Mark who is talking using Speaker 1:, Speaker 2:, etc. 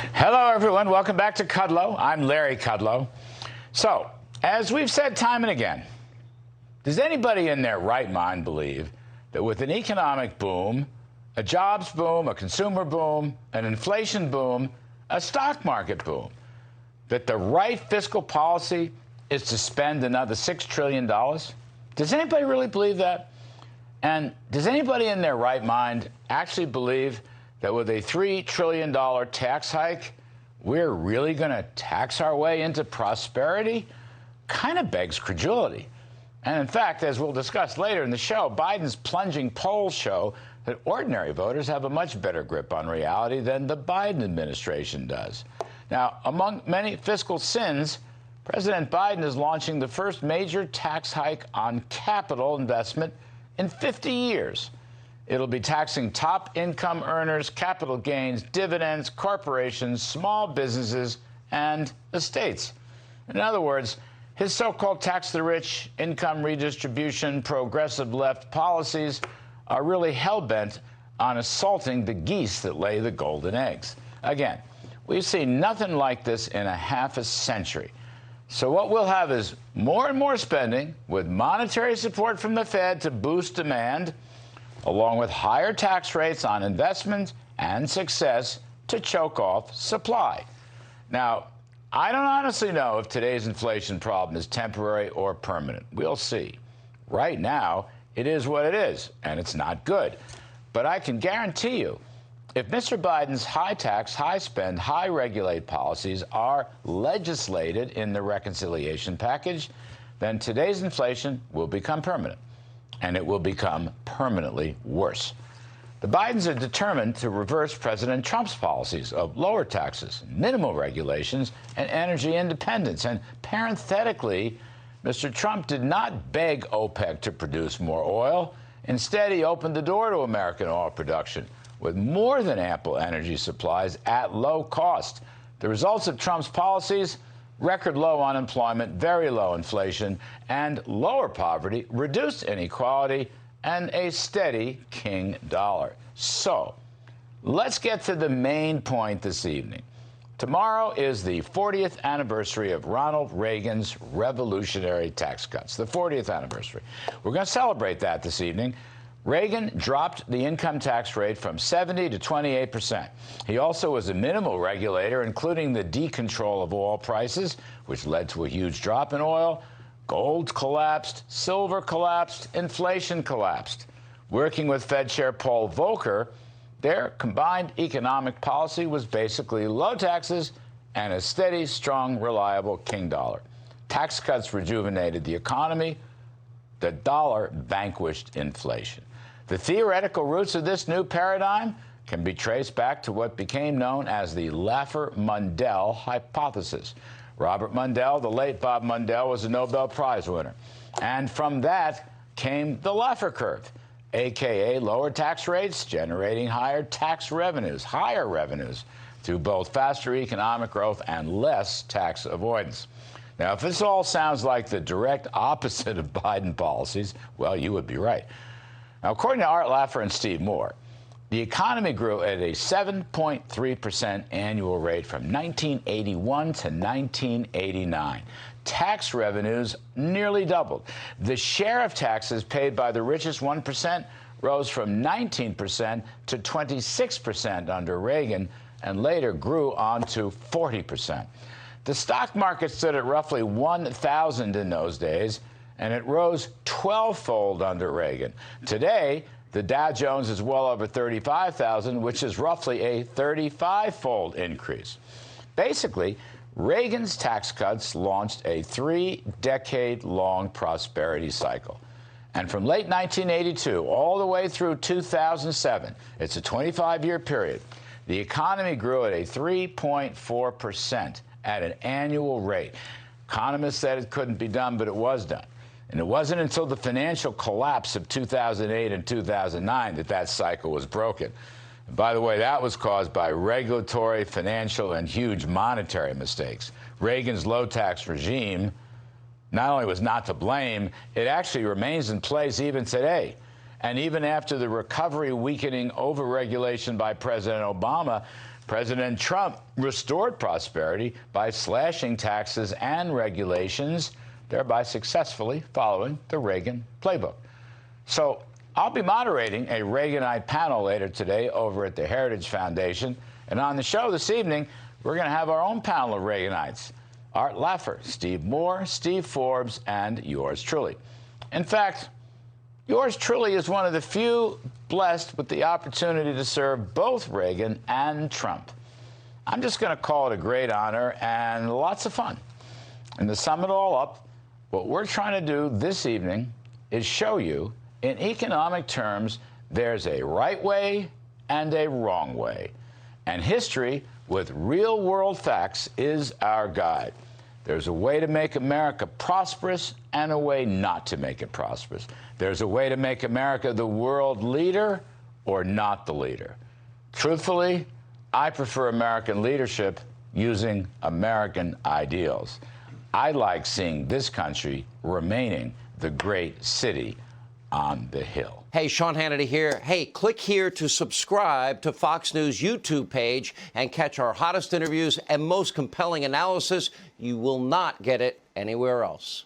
Speaker 1: Hello, everyone. Welcome back to Kudlow. I'm Larry Kudlow. So, as we've said time and again, does anybody in their right mind believe that with an economic boom, a jobs boom, a consumer boom, an inflation boom, a stock market boom, that the right fiscal policy is to spend another $6 trillion? Does anybody really believe that? And does anybody in their right mind actually believe that with a $3 trillion tax hike, we're really going to tax our way into prosperity? Kind of begs credulity. And in fact, as we'll discuss later in the show, Biden's plunging polls show that ordinary voters have a much better grip on reality than the Biden administration does. Now, among many fiscal sins, President Biden is launching the first major tax hike on capital investment in 50 years. It'll be taxing top income earners, capital gains, dividends, corporations, small businesses, and estates. In other words, his so-called tax the rich, income redistribution, progressive left policies are really hell-bent on assaulting the geese that lay the golden eggs. Again, we've seen nothing like this in a half a century. So what we'll have is more and more spending with monetary support from the Fed to boost demand, along with higher tax rates on investments and success to choke off supply. Now, I don't honestly know if today's inflation problem is temporary or permanent. We'll see. Right now, it is what it is, and it's not good. But I can guarantee you, if Mr. Biden's high tax, high spend, high regulate policies are legislated in the reconciliation package, then today's inflation will become permanent, and it will become permanently worse. The Bidens are determined to reverse President Trump's policies of lower taxes, minimal regulations, and energy independence. And parenthetically, Mr. Trump did not beg OPEC to produce more oil. Instead, he opened the door to American oil production with more than ample energy supplies at low cost. The results of Trump's policies: record low unemployment, very low inflation, and lower poverty, reduced inequality, and a steady king dollar. So, let's get to the main point this evening. Tomorrow is the 40th anniversary of Ronald Reagan's revolutionary tax cuts, the 40th anniversary. We're going to celebrate that this evening. Reagan dropped the income tax rate from 70 to 28%. He also was a minimal regulator, including the decontrol of oil prices, which led to a huge drop in oil. Gold collapsed, silver collapsed, inflation collapsed. Working with Fed Chair Paul Volcker, their combined economic policy was basically low taxes and a steady, strong, reliable king dollar. Tax cuts rejuvenated the economy. The dollar vanquished inflation. The theoretical roots of this new paradigm can be traced back to what became known as the Laffer-Mundell hypothesis. Robert Mundell, the late Bob Mundell, was a Nobel Prize winner. And from that came the Laffer curve, a.k.a. lower tax rates generating higher revenues through both faster economic growth and less tax avoidance. Now, if this all sounds like the direct opposite of Biden policies, well, you would be right. Now, according to Art Laffer and Steve Moore, the economy grew at a 7.3% annual rate from 1981 to 1989. Tax revenues nearly doubled. The share of taxes paid by the richest 1% rose from 19% to 26% under Reagan, and later grew on to 40%. The stock market stood at roughly 1,000 in those days, and it rose 12-fold under Reagan. Today, the Dow Jones is well over 35,000, which is roughly a 35-fold increase. Basically, Reagan's tax cuts launched a 3-decade-long prosperity cycle. And from late 1982 all the way through 2007, it's a 25-year period, the economy grew at a 3.4% at an annual rate. Economists said it couldn't be done, but it was done. And it wasn't until the financial collapse of 2008 and 2009 that that cycle was broken. And by the way, that was caused by regulatory, financial, and huge monetary mistakes. Reagan's low-tax regime not only was not to blame, it actually remains in place even today. And even after the recovery weakening overregulation by President Obama, President Trump restored prosperity by slashing taxes and regulations, thereby successfully following the Reagan playbook. So I'll be moderating a Reaganite panel later today over at the Heritage Foundation. And on the show this evening, we're going to have our own panel of Reaganites. Art Laffer, Steve Moore, Steve Forbes, and yours truly. In fact, yours truly is one of the few blessed with the opportunity to serve both Reagan and Trump. I'm just going to call it a great honor and lots of fun. And to sum it all up, what we're trying to do this evening is show you, in economic terms, there's a right way and a wrong way. And history, with real-world facts, is our guide. There's a way to make America prosperous and a way not to make it prosperous. There's a way to make America the world leader or not the leader. Truthfully, I prefer American leadership using American ideals. I like seeing this country remaining the great city on the hill.
Speaker 2: Hey, Sean Hannity here. Hey, click here to subscribe to Fox News YouTube page and catch our hottest interviews and most compelling analysis. You will not get it anywhere else.